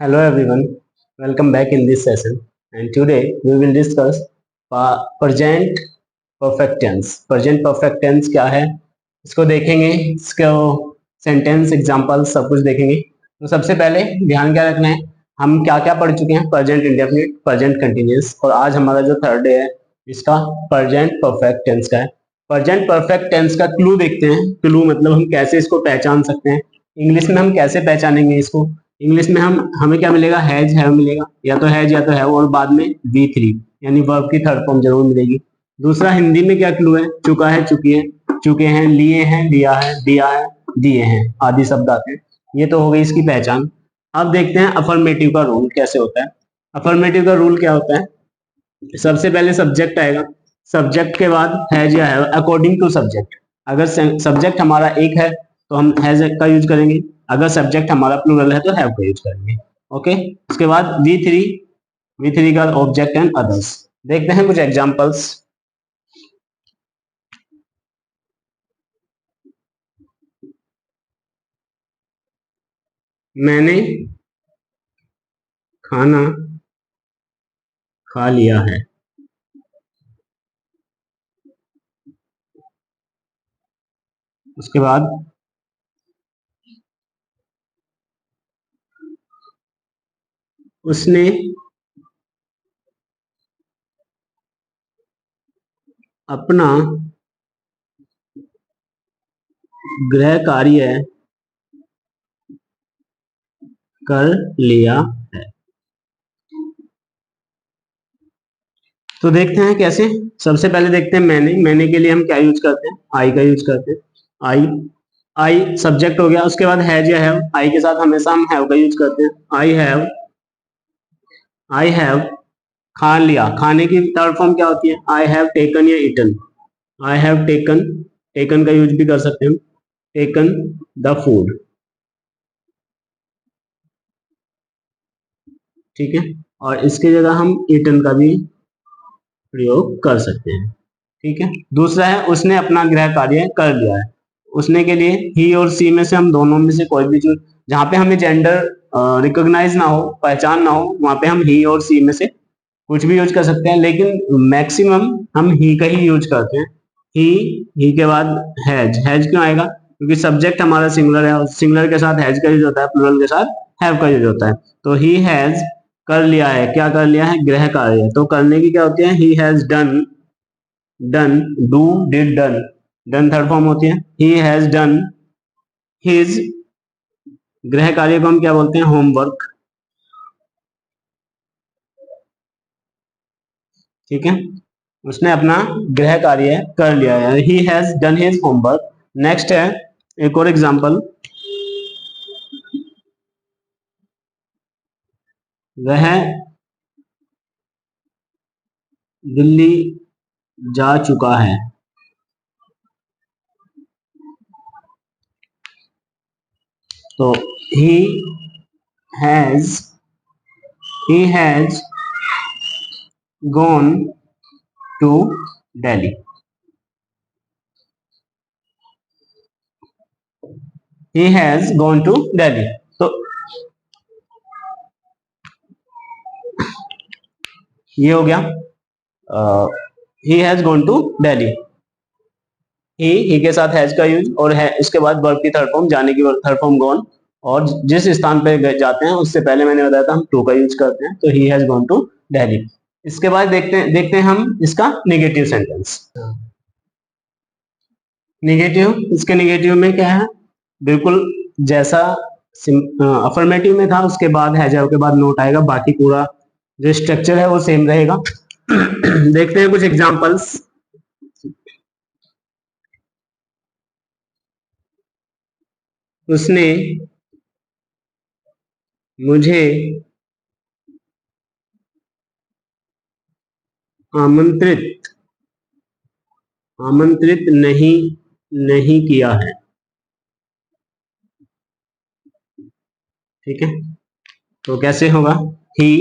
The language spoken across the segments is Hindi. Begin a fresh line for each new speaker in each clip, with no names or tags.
Hello everyone, welcome back in this session and today we will discuss present perfect tense. Present perfect tense क्या है इसको देखेंगे, इसको सेंटेंस एग्जांपल सब कुछ देखेंगे। तो सबसे पहले ध्यान क्या रखना है, हम क्या क्या पढ़ चुके हैं, प्रेजेंट इंडेफिनिट, प्रेजेंट कंटिन्यूअस और आज हमारा जो थर्ड डे है इसका प्रेजेंट परफेक्ट टेंस का है। प्रेजेंट परफेक्ट टेंस का क्लू देखते हैं। क्लू मतलब हम कैसे इसको पहचान सकते हैं, इंग्लिश में हम कैसे पहचानेंगे इसको। इंग्लिश में हमें क्या मिलेगा, हैज हैव मिलेगा, या तो हैज या तो हैव और बाद में V3 यानी वर्ब की थर्ड फॉर्म जरूर मिलेगी। दूसरा हिंदी में क्या क्लू है, चुका है, चुकी है, चुके हैं, लिए हैं, लिया है, दिया है, दिए हैं आदि शब्द आते हैं। ये तो हो गई इसकी पहचान। अब देखते हैं अफर्मेटिव का रूल कैसे होता है। अफर्मेटिव का रूल क्या होता है, सबसे पहले सब्जेक्ट आएगा, सब्जेक्ट के बाद हैज या हैव अकॉर्डिंग टू सब्जेक्ट। अगर सब्जेक्ट हमारा एक है तो हम हैज का यूज करेंगे, अगर सब्जेक्ट हमारा प्लूरल है तो हैव का यूज करेंगे। ओके, उसके बाद V3 का ऑब्जेक्ट एंड अदर्स। देखते हैं कुछ एग्जांपल्स। मैंने खाना खा लिया है। उसके बाद उसने अपना गृह कार्य कर लिया है। तो देखते हैं कैसे। सबसे पहले देखते हैं मैंने के लिए हम क्या यूज करते हैं, आई का यूज करते हैं। आई आई सब्जेक्ट हो गया। उसके बाद हैज या हैव, आई के साथ हमेशा हम हैव का यूज करते हैं। आई हैव खा लिया, खाने की थर्ड फॉर्म क्या होती है, आई हैव टेकन या eaten. I have taken, taken का यूज भी कर सकते हैं, टेकन द फूड। ठीक है, और इसकी जगह हम ईटन का भी प्रयोग कर सकते हैं। ठीक है, दूसरा है उसने अपना गृह कार्य कर लिया है। उसने के लिए ही और सी में से हम दोनों में से कोई भी चूज, जहां पे हमें जेंडर रिकॉग्नाइज ना हो, पहचान ना हो, वहां पे हम ही और सी में से कुछ भी यूज कर सकते हैं, लेकिन मैक्सिमम हम ही का ही यूज करते हैं। ही ही के बाद हैज क्यों आएगा, क्योंकि सब्जेक्ट हमारा सिंगुलर है और सिंगुलर के साथ हैज का यूज होता है, प्लूरल के साथ हैव का यूज होता है। तो ही हैज कर लिया है, क्या कर लिया है, गृह कार्य। तो करने की क्या होती है, he has done, done, do, did, done, done third form होती है। ही हैज डन हिज, गृह कार्य को हम क्या बोलते हैं, होमवर्क। ठीक है, उसने अपना गृह कार्य कर लिया है, he has done his homework. Next है एक और एग्जांपल, वह दिल्ली जा चुका है। तो he has he has gone to Delhi. He has gone to Delhi. तो ये हो गया, he has gone to Delhi. He के साथ हैज का यूज और है, इसके बाद वर्ब की थर्ड फॉर्म, जाने की थर्ड फॉर्म गॉन, और जिस स्थान पे जाते हैं उससे पहले मैंने बताया था हम टू का यूज करते हैं। तो he has gone to Delhi. इसके बाद देखते हैं हम इसका नेगेटिव सेंटेंस। नेगेटिव, इसके नेगेटिव में क्या है, बिल्कुल जैसा अफर्मेटिव में था उसके बाद हैज के बाद नोट आएगा, बाकी पूरा जो स्ट्रक्चर है वो सेम रहेगा। देखते हैं कुछ एग्जांपल्स। उसने मुझे आमंत्रित आमंत्रित नहीं नहीं किया है। ठीक है, तो कैसे होगा, ही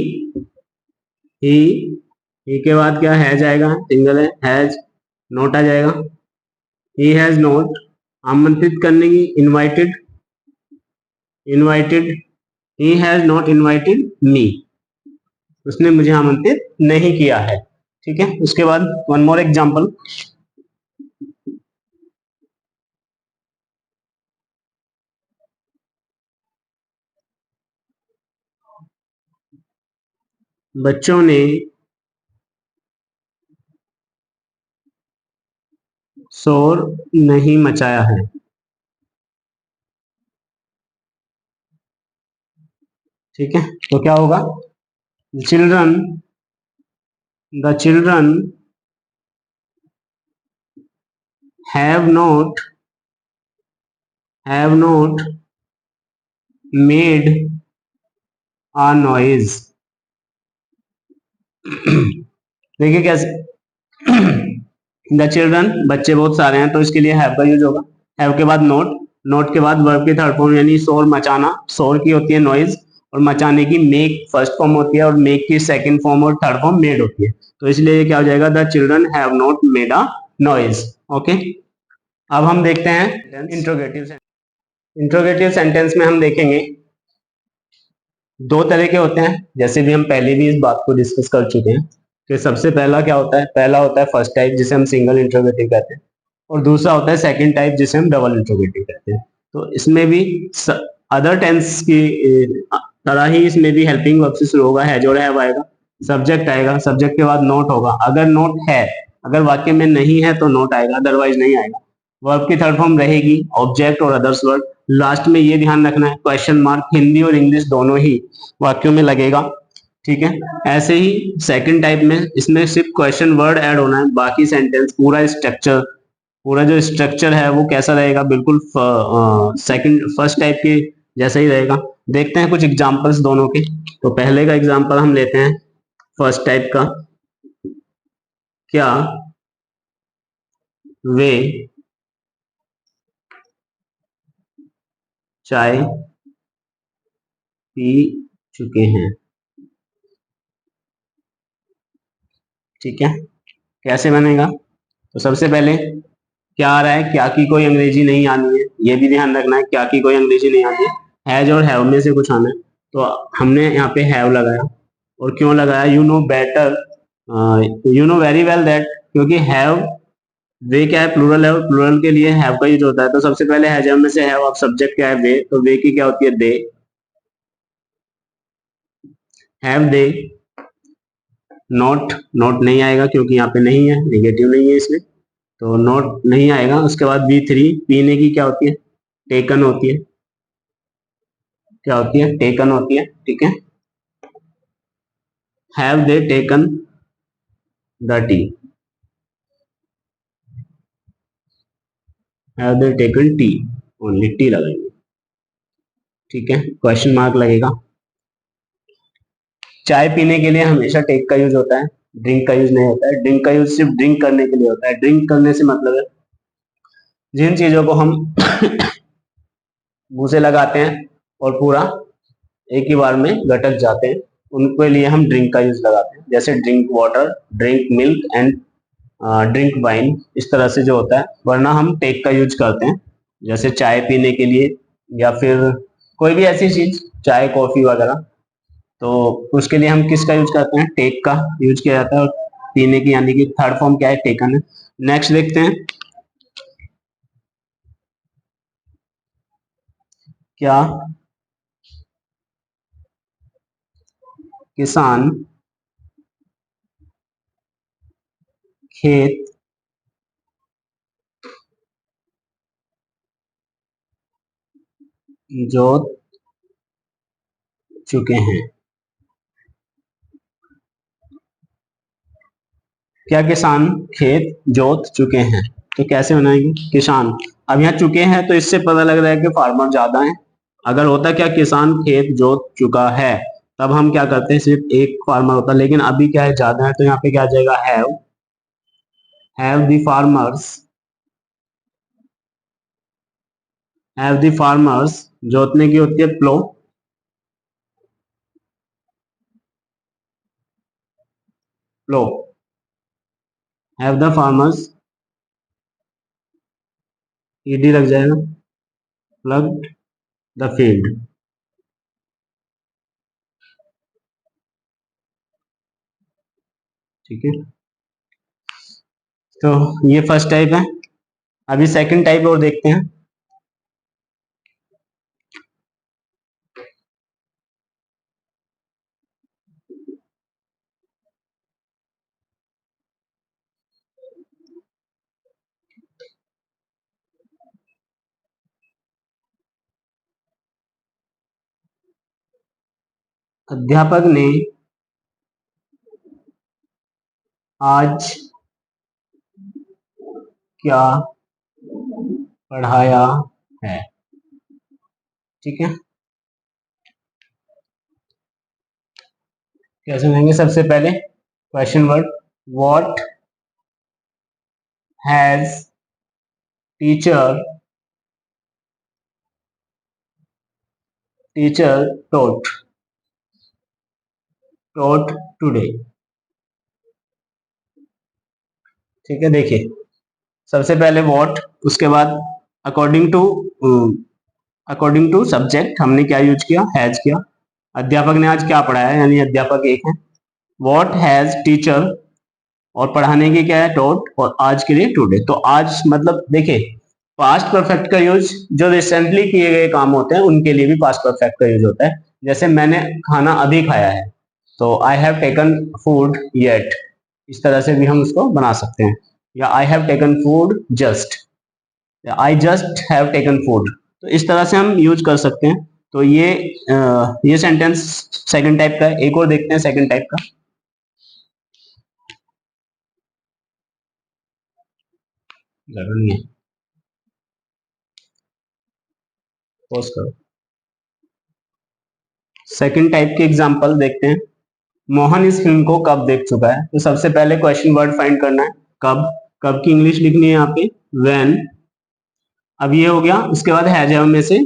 ही ही के बाद क्या हैज आएगा, सिंगल है, हैज, नोट आ जाएगा, ही हैज नोट, आमंत्रित करने की invited, invited he has not invited me, उसने मुझे आमंत्रित नहीं किया है। ठीक है, उसके बाद वन मोर एग्जांपल, बच्चों ने शोर नहीं मचाया है। ठीक है, तो क्या होगा, children, the children have not made a noise. देखिए कैसे, द चिल्ड्रन, बच्चे बहुत सारे हैं, तो इसके लिए हैव का यूज होगा। हैव के बाद नोट, नोट के बाद वर्ब की थर्ड फॉर्म यानी शोर मचाना, शोर की होती है नॉइज, और मचाने की मेक फर्स्ट फॉर्म होती है, और मेक की सेकंड फॉर्म और थर्ड फॉर्म मेड होती है। तो इसलिए ये क्या हो जाएगा, the children have not made a noise. Okay, अब हम देखते हैं इंट्रोगेटिव। इंट्रोगेटिव सेंटेंस में हम देखेंगे दो तरह के होते हैं, जैसे भी हम पहले भी इस बात को डिस्कस कर चुके हैं कि सबसे पहला क्या होता है, पहला होता है फर्स्ट टाइप जिसे हम सिंगल इंट्रोगेटिव कहते हैं, और दूसरा होता है सेकंड टाइप जिसे हम डबल इंट्रोगेटिव कहते हैं। तो इसमें भी अदर टेंस की तरह ही इसमें भी हेल्पिंग वर्ब से शुरू होगा, हैज और हैव आएगा, सब्जेक्ट आएगा, सब्जेक्ट के बाद नोट होगा, अगर नोट है, अगर वाक्य में नहीं है तो नोट आएगा, अदरवाइज नहीं आएगा। वर्ब की थर्ड फॉर्म रहेगी ऑब्जेक्ट और अदर्स वर्ड। लास्ट में ये ध्यान रखना है क्वेश्चन मार्क हिंदी और इंग्लिश दोनों ही वाक्यों में लगेगा। ठीक है, ऐसे ही सेकंड टाइप में इसमें सिर्फ क्वेश्चन वर्ड ऐड होना है, बाकी सेंटेंस पूरा स्ट्रक्चर, पूरा जो स्ट्रक्चर है वो कैसा रहेगा, बिल्कुल सेकंड फर्स्ट टाइप के जैसा ही रहेगा। देखते हैं कुछ एग्जांपल्स दोनों के। तो पहले का एग्जांपल हम लेते हैं फर्स्ट टाइप का, क्या वे चाय पी चुके हैं। ठीक है, कैसे बनेगा, तो सबसे पहले क्या आ रहा है, क्या की कोई अंग्रेजी नहीं आनी है, ये भी ध्यान रखना है, क्या की कोई अंग्रेजी नहीं आती है, हैज और हैव में से कुछ आना है। तो हमने यहाँ पे हैव लगाया, और क्यों लगाया, you know better, you know very well that, क्योंकि हैव, वे क्या है, प्लूरल है, और प्लूरल के लिए हैव का यूज होता है। तो सबसे पहले हैव में से हैव, अब सब्जेक्ट क्या है, वे, तो वे की क्या होती है, दे, हैव दे नॉट, नॉट नहीं आएगा क्योंकि यहाँ पे नहीं है, नेगेटिव नहीं है इसमें, तो नॉट नहीं आएगा। उसके बाद बी थ्री, पीने की क्या होती है, टेकन होती है, क्या होती है, टेकन होती है। ठीक है, have they taken the T, have they taken T, only T लगाएंगे। ठीक है, क्वेश्चन मार्क लगेगा। चाय पीने के लिए हमेशा टेक का यूज होता है, ड्रिंक का यूज नहीं होता है। ड्रिंक का यूज सिर्फ ड्रिंक करने के लिए होता है। ड्रिंक करने से मतलब है जिन चीजों को हम मुंह से लगाते हैं और पूरा एक ही बार में गटक जाते हैं, उनके लिए हम ड्रिंक का यूज लगाते हैं, जैसे drink water, drink milk and drink wine, इस तरह से जो होता है। वरना हम टेक का यूज करते हैं, जैसे चाय पीने के लिए, या फिर कोई भी ऐसी चीज, चाय कॉफी वगैरह, तो उसके लिए हम किसका यूज करते हैं, टेक का यूज किया जाता है। और पीने की यानी कि थर्ड फॉर्म क्या है, टेकन है। नेक्स्ट देखते हैं, क्या किसान खेत जोत चुके हैं। क्या किसान खेत जोत चुके हैं, तो कैसे बनाएंगे, किसान, अब यहाँ चुके हैं तो इससे पता लग रहा है कि फार्मर ज्यादा है। अगर होता क्या, किसान खेत जोत चुका है, तब हम क्या करते हैं, सिर्फ एक फार्मर होता, लेकिन अभी क्या है, ज्यादा है, तो यहाँ पे क्या आ जाएगा, have the farmers, have the farmers, जोतने की होती है प्लो, प्लो, हैव द फार्मर्स, ईडी लग जाएगा, प्लग द फील्ड। ठीक है, तो ये फर्स्ट टाइप है। अभी सेकंड टाइप और देखते हैं। अध्यापक ने आज क्या पढ़ाया है। ठीक है, कैसे लेंगे? सबसे पहले question word, what has teacher taught today. ठीक है, देखिए सबसे पहले व्हाट, उसके बाद अकॉर्डिंग टू सब्जेक्ट हमने क्या यूज किया, हैज किया। अध्यापक ने आज क्या पढ़ाया, यानी अध्यापक एक है। व्हाट हैज टीचर, और पढ़ाने की क्या है, टॉट, और आज के लिए टुडे। तो आज मतलब देखिए पास्ट परफेक्ट का यूज जो रिसेंटली किए गए काम होते हैं उनके लिए भी पास्ट परफेक्ट का यूज होता है। जैसे मैंने खाना अभी खाया है, तो आई हैव टेकन फूड येट, इस तरह से भी हम उसको बना सकते हैं। या आई have taken food just, I just have taken food, तो इस तरह से हम यूज कर सकते हैं। तो ये सेंटेंस सेकंड टाइप का है। एक और देखते हैं सेकंड टाइप का। जरूर नहीं है, पॉज करो। सेकंड टाइप के एग्जांपल देखते हैं। मोहन इस फिल्म को कब देख चुका है? तो सबसे पहले क्वेश्चन वर्ड फाइंड करना है, कब। कब की इंग्लिश लिखनी है यहाँ पे, व्हेन। अब ये हो गया। उसके बाद हैज में से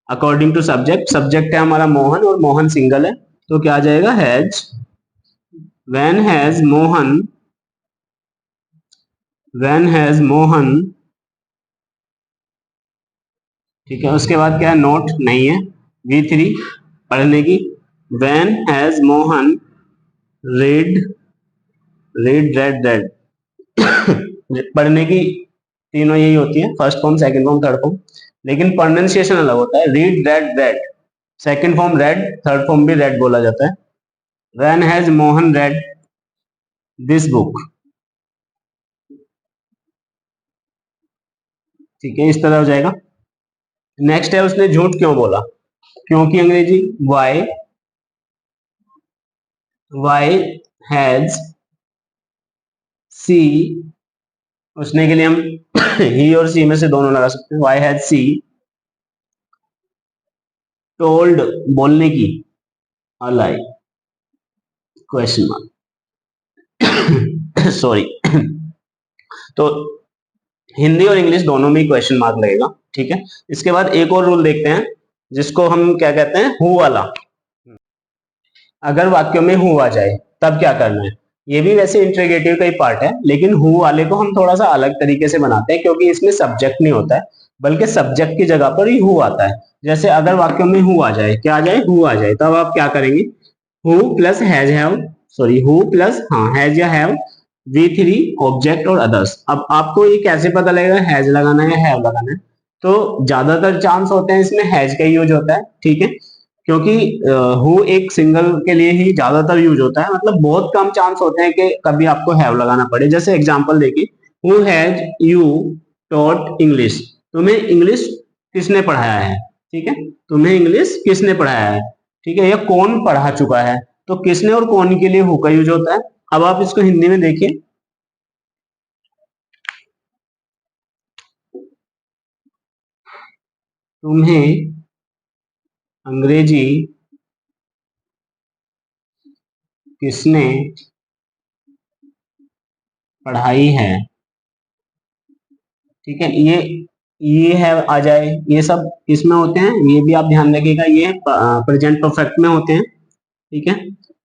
अकॉर्डिंग टू सब्जेक्ट, सब्जेक्ट है हमारा मोहन और मोहन सिंगल है, तो क्या आ जाएगा, has. When has Mohan, when has Mohan. ठीक है, उसके बाद क्या है, नोट नहीं है, V3 पढ़ने की। When has Mohan read, read red red पढ़ने की तीनों यही होती है, first form, second form, third form, लेकिन प्रोनाउंसिएशन अलग होता है। Read red red, second form red, third form भी रेड बोला जाता है। When has Mohan read this book. ठीक है, इस तरह हो जाएगा। नेक्स्ट है, उसने झूठ क्यों बोला? क्योंकि अंग्रेजी वाई, वाई हैज सी, उसने के लिए हम ही और सी में से दोनों लगा सकते हैं। वाई हैज सी टोल्ड, बोलने की, अलाई, क्वेश्चन मार्क सॉरी तो हिंदी और इंग्लिश दोनों में क्वेश्चन मार्क लगेगा। ठीक है, इसके बाद एक और रूल देखते हैं जिसको हम क्या कहते हैं, हु वाला। अगर वाक्यों में हु आ जाए तब क्या करना है? ये भी वैसे इंट्रोगेटिव का ही पार्ट है, लेकिन हु वाले को हम थोड़ा सा अलग तरीके से बनाते हैं, क्योंकि इसमें सब्जेक्ट नहीं होता है, बल्कि सब्जेक्ट की जगह पर ही हु आता है। जैसे अगर वाक्यों में हु आ जाए, क्या आ जाए, हु आ जाए, तब आप क्या करेंगे, who plus has have, sorry who plus हाँ हैज या हैव, V3 ऑब्जेक्ट और अदर्स। अब आपको ये कैसे पता लगेगा हैज लगाना है या हैव लगाना है? तो ज्यादातर चांस होते हैं इसमें हैज का यूज होता है। ठीक है, क्योंकि हु एक सिंगल के लिए ही ज्यादातर यूज होता है, मतलब बहुत कम चांस होते हैं कि कभी आपको हैव लगाना पड़े। जैसे एग्जांपल देखिए, who has you taught English, तुम्हें इंग्लिश किसने पढ़ाया है? ठीक है, तुम्हें इंग्लिश किसने पढ़ाया है? ठीक है, या कौन पढ़ा चुका है? तो किसने और कौन के लिए हु का यूज होता है। अब आप इसको हिंदी में देखिए, तुम्हें अंग्रेजी किसने पढ़ाई है? ठीक है, ये है आ जाए, ये सब इसमें होते हैं, ये भी आप ध्यान रखिएगा, ये प्रेजेंट परफेक्ट में होते हैं। ठीक है,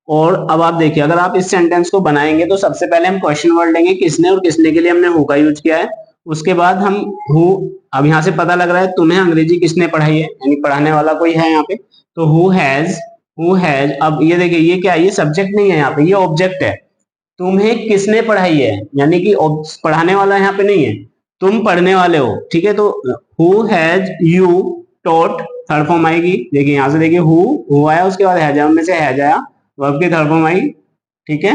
और अब आप देखिए, अगर आप इस सेंटेंस को बनाएंगे तो सबसे पहले हम क्वेश्चन वर्ड लेंगे किसने, और किसने के लिए हमने हु का यूज किया है। उसके बाद हम हु, अब यहाँ से पता लग रहा है तुम्हें अंग्रेजी किसने पढ़ाई है, यानी पढ़ाने वाला कोई है यहाँ पे, तो हु हैज, हु हैज। अब ये देखिए, ये क्या है, ये सब्जेक्ट नहीं है यहाँ पे, ये ऑब्जेक्ट है। तुम्हें किसने पढ़ाई है, यानी कि पढ़ाने वाला यहाँ पे नहीं है, तुम पढ़ने वाले हो, ठीक है। तो who has you taught, third form आएगी, देखिए यहाँ से देखिए हु आया, उसके बाद हैज आया, उनमें से हैज आया, वर्ब की थर्ड फॉर्म आई, ठीक है।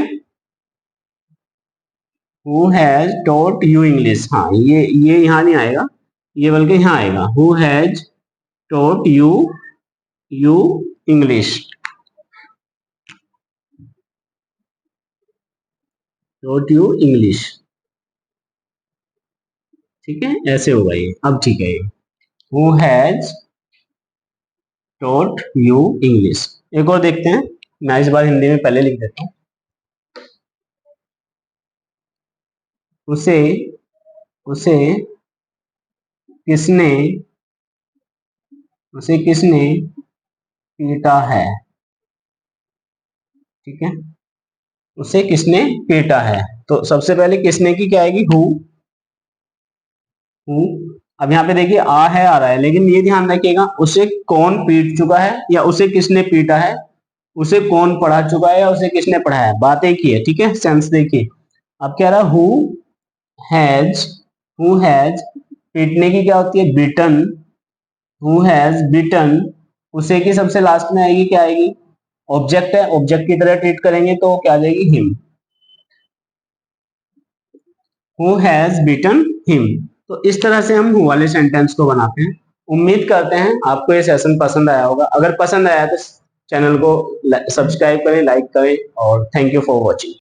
Who has taught you English, हाँ ये यहाँ नहीं आएगा, ये बल्कि यहाँ आएगा, who has taught you English, taught you English, ठीक है, ऐसे होगा ये, अब ठीक है ये, who has taught you English. एक और देखते हैं, मैं इस बार हिंदी में पहले लिख देता हूँ, उसे उसे किसने उसे किसने पीटा है, ठीक है, उसे किसने पीटा है। तो सबसे पहले किसने की क्या आएगी, हु। अब यहाँ पे देखिए आ है आ रहा है, लेकिन ये ध्यान रखिएगा उसे कौन पीट चुका है या उसे किसने पीटा है, उसे कौन पढ़ा चुका है या उसे किसने पढ़ाया है, बात एक ही है, ठीक है। सेंस देखिए, अब कह रहा हैज हु हैज, पीटने की क्या होती है, बीटन, हु हैज बीटन, उसे की सबसे लास्ट में आएगी, क्या आएगी, ऑब्जेक्ट है, ऑब्जेक्ट की तरह ट्रीट करेंगे तो क्या आ जाएगी, him, who has beaten him. तो इस तरह से हम हु वाले सेंटेंस को बनाते हैं। उम्मीद करते हैं आपको ये सेशन पसंद आया होगा, अगर पसंद आया तो चैनल को सब्सक्राइब करें, लाइक करें, और थैंक यू फॉर वॉचिंग।